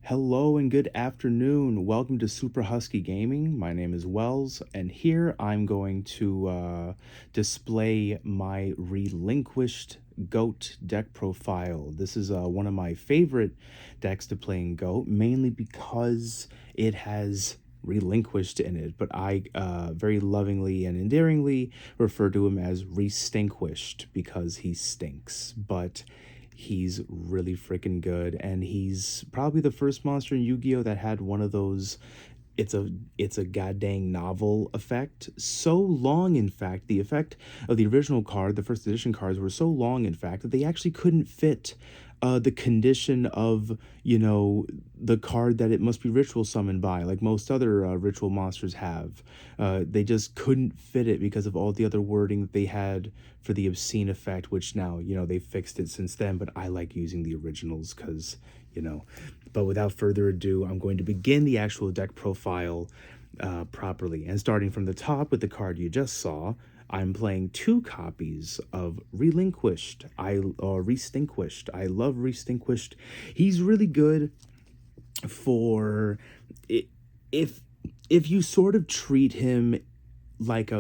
Hello and good afternoon. Welcome to Super Husky Gaming. My name is Wells, and here I'm going to display my Relinquished Goat deck profile. This is one of my favorite decks to play in Goat, mainly because it has Relinquished in it, but I very lovingly and endearingly refer to him as Restinkquished because he stinks. But he's really freaking good, and he's probably the first monster in Yu-Gi-Oh that had one of those it's a goddamn novel effect. So long, in fact, the effect of the original card, the first edition cards, were so long, in fact, that they actually couldn't fit the condition of, the card that it must be ritual summoned by, like most other ritual monsters have. They just couldn't fit it because of all the other wording that they had for the obscene effect, which now, they fixed it since then, but I like using the originals because, but without further ado, I'm going to begin the actual deck profile properly. And starting from the top with the card you just saw, I'm playing two copies of Relinquished. Restinkquished. I love Restinkquished. He's really good for if you sort of treat him like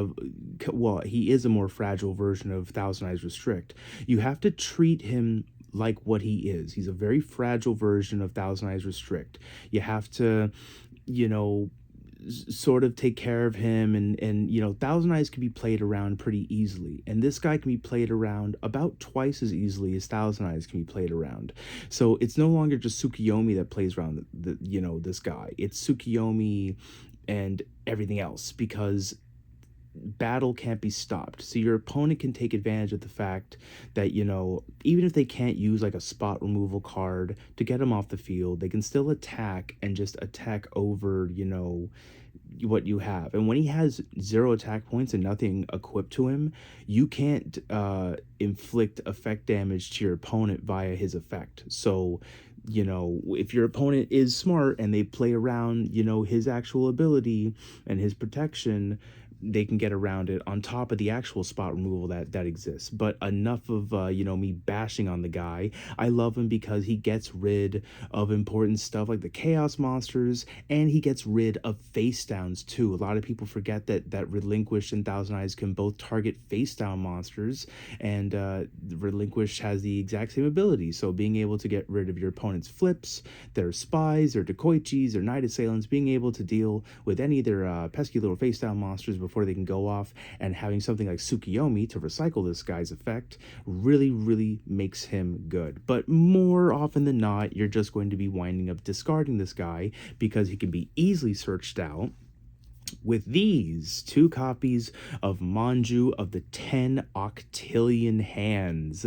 he is a more fragile version of Thousand Eyes Restrict. You have to treat him like what he is. He's a very fragile version of Thousand Eyes Restrict. You have to, sort of take care of him, and Thousand Eyes can be played around pretty easily, and this guy can be played around about twice as easily as Thousand Eyes can be played around. So it's no longer just Tsukiyomi that plays around this guy. It's Tsukiyomi and everything else, because battle can't be stopped. So your opponent can take advantage of the fact that, even if they can't use like a spot removal card to get them off the field, they can still attack and just attack over, what you have. And when he has 0 attack points and nothing equipped to him, you can't inflict effect damage to your opponent via his effect. So if your opponent is smart and they play around, his actual ability and his protection, they can get around it on top of the actual spot removal that exists. But enough of me bashing on the guy. I love him because he gets rid of important stuff like the chaos monsters, and he gets rid of face downs too. A lot of people forget that Relinquished and Thousand Eyes can both target face down monsters, and Relinquished has the exact same ability. So being able to get rid of your opponent's flips, their spies, their dacoichis, their night assailants, being able to deal with any of their pesky little face down monsters before they can go off, and having something like Tsukiyomi to recycle this guy's effect really makes him good. But more often than not, you're just going to be winding up discarding this guy because he can be easily searched out with these two copies of Manju of the 10 octillion hands.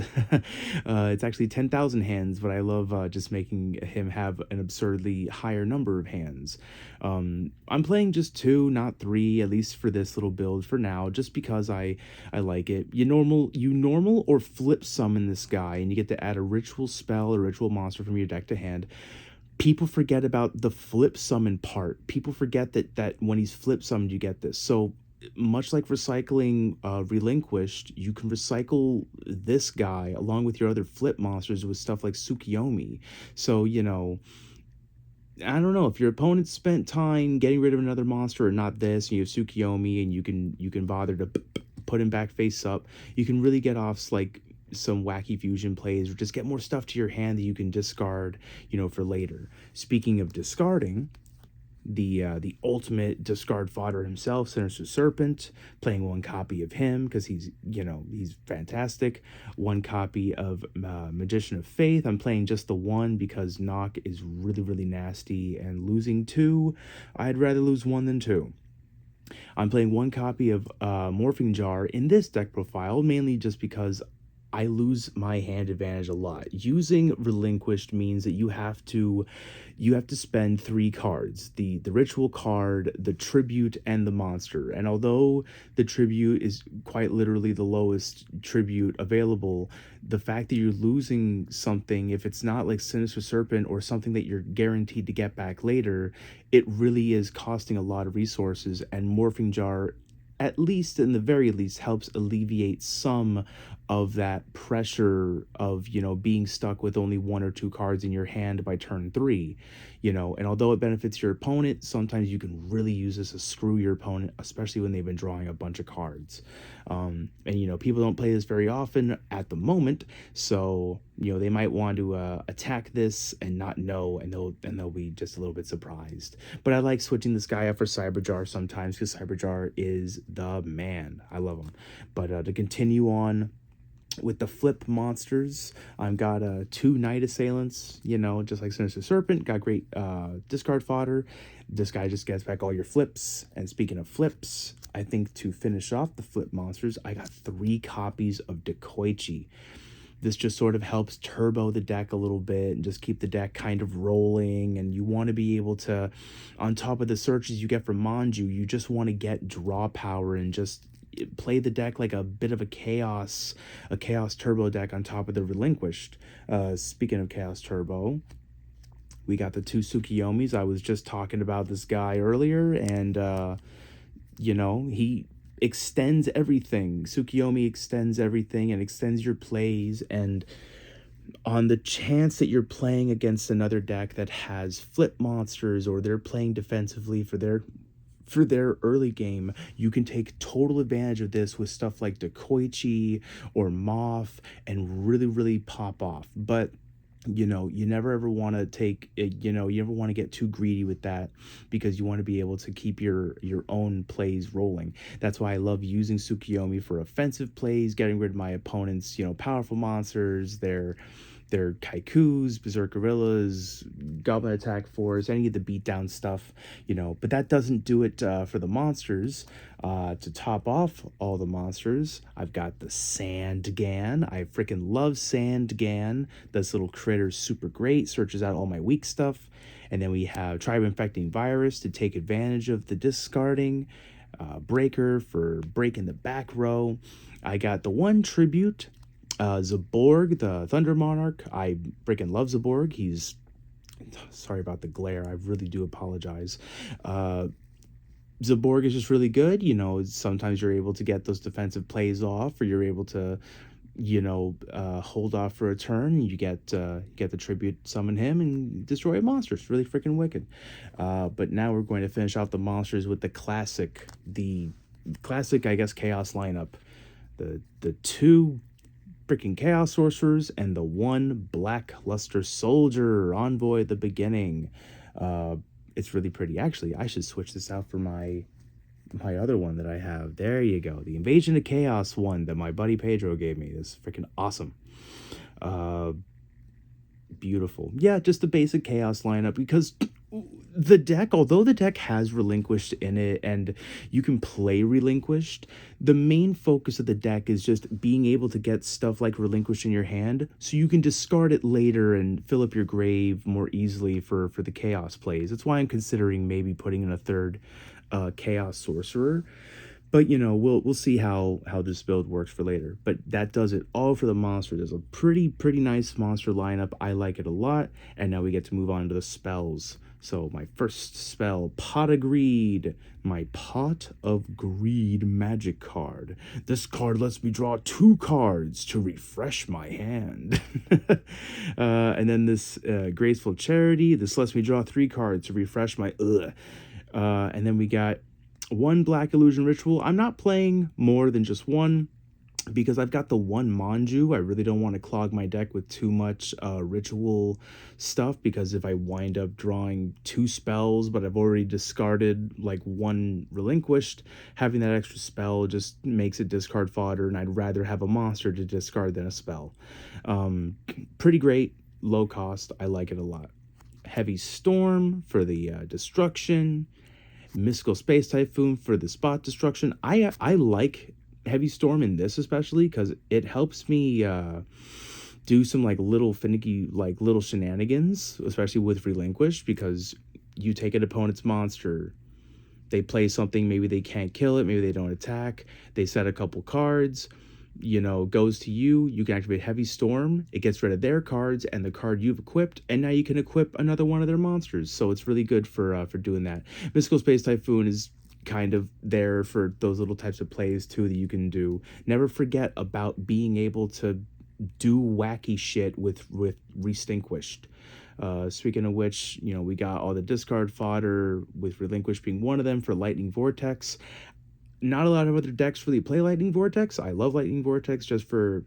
It's actually 10,000 hands, but I love just making him have an absurdly higher number of hands. I'm playing just 2, not 3, at least for this little build for now, just because I like it. You normal or flip summon this guy, and you get to add a ritual spell or ritual monster from your deck to hand. People forget about the flip summon part. People forget that when he's flip summoned, you get this. So much like recycling Relinquished, you can recycle this guy along with your other flip monsters with stuff like Tsukiyomi. So, I don't know, if your opponent spent time getting rid of another monster or not this, and you have Tsukiyomi and you can bother to put him back face up, you can really get off like some wacky fusion plays, or just get more stuff to your hand that you can discard, for later. Speaking of discarding, the ultimate discard fodder himself, Sinister Serpent, playing 1 copy of him because he's fantastic. 1 copy of Magician of Faith. I'm playing just the 1 because knock is really nasty, and losing 2, I'd rather lose 1 than 2. I'm playing 1 copy of Morphing Jar in this deck profile, mainly just because I lose my hand advantage a lot. Using Relinquished means that you have to spend 3 cards: the ritual card, the tribute, and the monster. And although the tribute is quite literally the lowest tribute available, the fact that you're losing something, if it's not like Sinister Serpent or something that you're guaranteed to get back later, it really is costing a lot of resources. And Morphing Jar, at least in the very least, helps alleviate some of that pressure of, being stuck with only one or two cards in your hand by turn three. And although it benefits your opponent, sometimes you can really use this to screw your opponent, especially when they've been drawing a bunch of cards. And people don't play this very often at the moment, so they might want to attack this and not know, and they'll be just a little bit surprised. But I like switching this guy up for Cyberjar sometimes, because Cyberjar is the man. I love him. But to continue on with the flip monsters, I've got 2 Night Assailants, just like Sinister Serpent. Got great discard fodder. This guy just gets back all your flips. And speaking of flips, I think to finish off the flip monsters, I got 3 copies of Dekoichi. This just sort of helps turbo the deck a little bit and just keep the deck kind of rolling. And you want to be able to, on top of the searches you get from Manju, you just want to get draw power and just play the deck like a bit of a chaos turbo deck on top of the Relinquished. Speaking of chaos turbo, we got the 2 Tsukiyomis. I was just talking about this guy earlier, and he extends everything. Tsukiyomi extends everything and extends your plays, and on the chance that you're playing against another deck that has flip monsters, or they're playing defensively for their early game, you can take total advantage of this with stuff like Dekoichi or Moth and really, really pop off. But you never ever want to take it, you never want to get too greedy with that, because you want to be able to keep your own plays rolling. That's why I love using Tsukiyomi for offensive plays, getting rid of my opponent's powerful monsters, their Kaikus, Berserk Gorillas, Goblin Attack Force, any of the beatdown stuff, But that doesn't do it for the monsters. To top off all the monsters, I've got the Sandgan. I freaking love Sandgan. This little critter's super great, searches out all my weak stuff. And then we have Tribe Infecting Virus to take advantage of the discarding. Breaker for breaking the back row. I got the 1 tribute, Zaborg, the Thunder Monarch. I freaking love Zaborg. He's, sorry about the glare, I really do apologize. Zaborg is just really good. Sometimes you're able to get those defensive plays off, or you're able to, hold off for a turn, and you get the tribute, summon him, and destroy a monster. It's really freaking wicked. But now we're going to finish off the monsters with the classic, I guess, chaos lineup. The 2 freaking Chaos Sorcerers and the 1 Black Luster Soldier, Envoy at the beginning. It's really pretty. Actually, I should switch this out for my other one that I have. There you go. The Invasion of Chaos one that my buddy Pedro gave me. Is freaking awesome. Beautiful. Yeah, just the basic Chaos lineup, because the deck, although the deck has Relinquished in it and you can play Relinquished, the main focus of the deck is just being able to get stuff like Relinquished in your hand so you can discard it later and fill up your grave more easily for the Chaos plays. That's why I'm considering maybe putting in a 3rd Chaos Sorcerer. But we'll see how this build works for later. But that does it all for the monster. There's a pretty nice monster lineup. I like it a lot. And now we get to move on to the spells. So my first spell, Pot of Greed. My Pot of Greed magic card. This card lets me draw 2 cards to refresh my hand. And then this Graceful Charity. This lets me draw 3 cards to refresh my and then we got 1 Black Illusion Ritual. I'm not playing more than just 1, because I've got the 1 Manju. I really don't want to clog my deck with too much ritual stuff, because if I wind up drawing 2 spells but I've already discarded like 1 Relinquished, having that extra spell just makes it discard fodder, and I'd rather have a monster to discard than a spell. Pretty great, low cost. I like it a lot. Heavy Storm for the destruction. Mystical Space Typhoon for the spot destruction. I like Heavy Storm in this especially, because it helps me do some little finicky little shenanigans, especially with Relinquished, because you take an opponent's monster, they play something, maybe they can't kill it, maybe they don't attack, they set a couple cards, goes to you, you can activate Heavy Storm, it gets rid of their cards and the card you've equipped, and now you can equip another one of their monsters. So it's really good for doing that. Mystical Space Typhoon is kind of there for those little types of plays too that you can do. Never forget about being able to do wacky shit with Restinkquished. Speaking of which, we got all the discard fodder, with Relinquished being one of them for Lightning Vortex. Not a lot of other decks really play Lightning Vortex. I love Lightning Vortex just for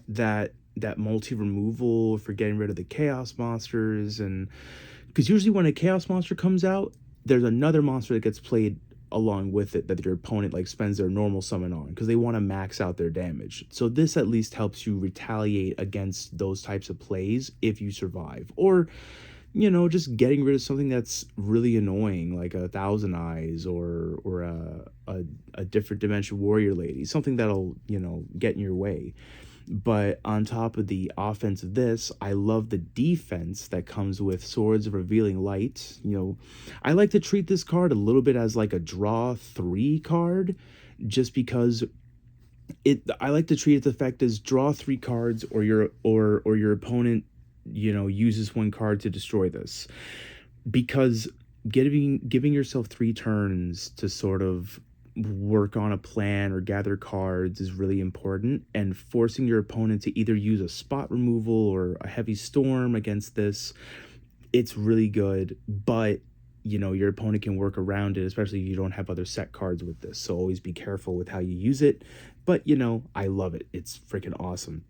that multi removal, for getting rid of the chaos monsters, and because usually when a chaos monster comes out, there's another monster that gets played along with it that your opponent like spends their normal summon on, because they want to max out their damage. So this at least helps you retaliate against those types of plays if you survive, or just getting rid of something that's really annoying, like a Thousand Eyes, or a different dimension warrior lady, something that'll get in your way. But on top of the offense of this, I love the defense that comes with Swords of Revealing Light. I like to treat this card a little bit as like a draw 3 card, just because I like to treat its effect as draw 3 cards, or your opponent uses 1 card to destroy this, because giving yourself 3 turns to sort of work on a plan or gather cards is really important, and forcing your opponent to either use a spot removal or a heavy storm against this, it's really good. But your opponent can work around it, especially if you don't have other set cards with this, so always be careful with how you use it. But I love it. It's freaking awesome.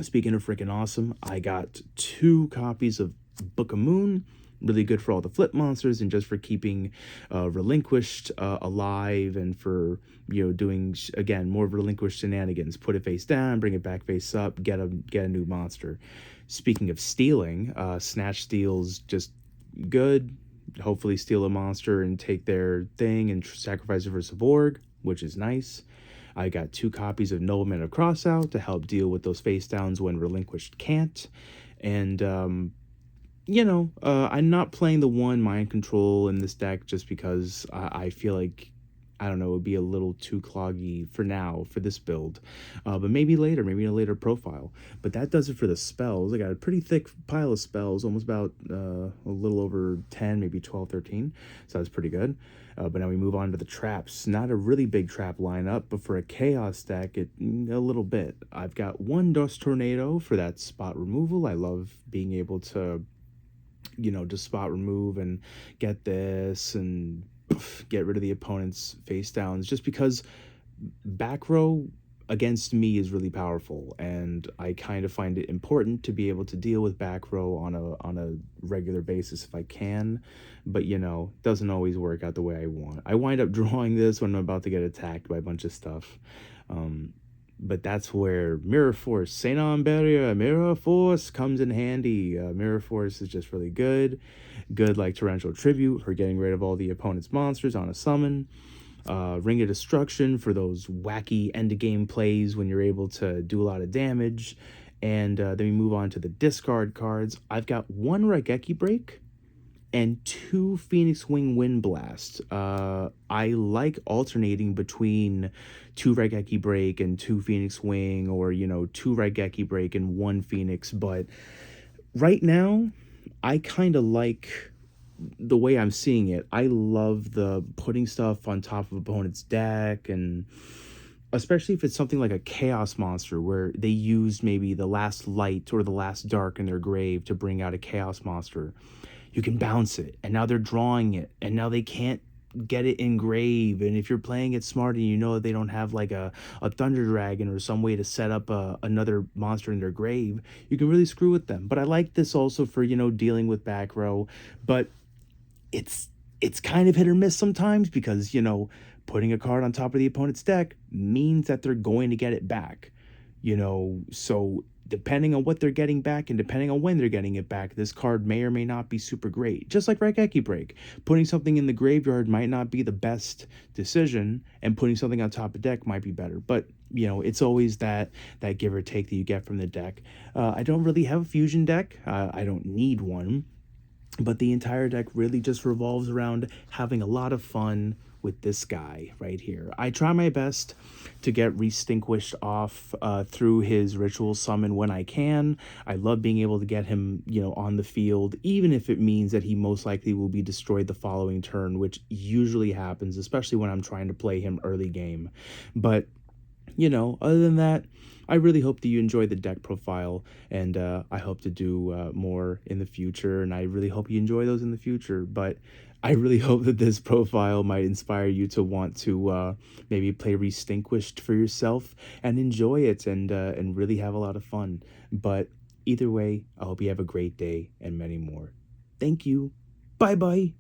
Speaking of freaking awesome, I got 2 copies of Book of Moon. Really good for all the flip monsters, and just for keeping Relinquished alive, and for doing again more Relinquished shenanigans. Put it face down, bring it back face up, get a new monster. Speaking of stealing, Snatch Steal's just good. Hopefully steal a monster and take their thing and sacrifice it for Saborg, which is nice. I got 2 copies of Nobleman of Crossout to help deal with those face downs when Relinquished can't. And I'm not playing the 1 Mind Control in this deck, just because I feel like, I don't know, it would be a little too cloggy for now for this build. But maybe later, maybe in a later profile. But that does it for the spells. I got a pretty thick pile of spells, almost about a little over 10, maybe 12, 13. So that's pretty good. But now we move on to the traps. Not a really big trap lineup, but for a chaos deck, a little bit. I've got 1 Dust Tornado for that spot removal. I love being able to just spot remove and get this and get rid of the opponent's face downs, just because back row against me is really powerful, and I kind of find it important to be able to deal with back row on a regular basis if I can. But doesn't always work out the way I want. I wind up drawing this when I'm about to get attacked by a bunch of stuff. But that's where Mirror Force, Saint Beria, Mirror Force comes in handy. Mirror Force is just really good. Good like Torrential Tribute for getting rid of all the opponent's monsters on a summon. Ring of Destruction for those wacky end-of-game plays when you're able to do a lot of damage. And then we move on to the discard cards. I've got 1 Raigeki Break and 2 Phoenix Wing Wind Blast. I like alternating between 2 Raigeki Break and 2 Phoenix Wing, or 2 Raigeki Break and 1 Phoenix. But right now, I kind of like the way I'm seeing it. I love the putting stuff on top of opponent's deck, and especially if it's something like a chaos monster where they used maybe the last light or the last dark in their grave to bring out a chaos monster. You can bounce it, and now they're drawing it, and now they can't get it in grave. And if you're playing it smart and that they don't have like a Thunder Dragon or some way to set up another monster in their grave, you can really screw with them. But I like this also for dealing with back row, but it's kind of hit or miss sometimes, because putting a card on top of the opponent's deck means that they're going to get it back. So depending on what they're getting back and depending on when they're getting it back, this card may or may not be super great. Just like Raigeki Break, putting something in the graveyard might not be the best decision, and putting something on top of deck might be better. But it's always that give or take that you get from the deck. I don't really have a fusion deck. I don't need one. but the entire deck really just revolves around having a lot of fun with this guy right here. I try my best to get Restinkquished off through his ritual summon when I can. I love being able to get him, on the field, even if it means that he most likely will be destroyed the following turn, which usually happens, especially when I'm trying to play him early game. But other than that, I really hope that you enjoy the deck profile, and I hope to do more in the future, and I really hope you enjoy those in the future. But I really hope that this profile might inspire you to want to maybe play Relinquished for yourself and enjoy it, and really have a lot of fun. But either way, I hope you have a great day and many more. Thank you. Bye bye.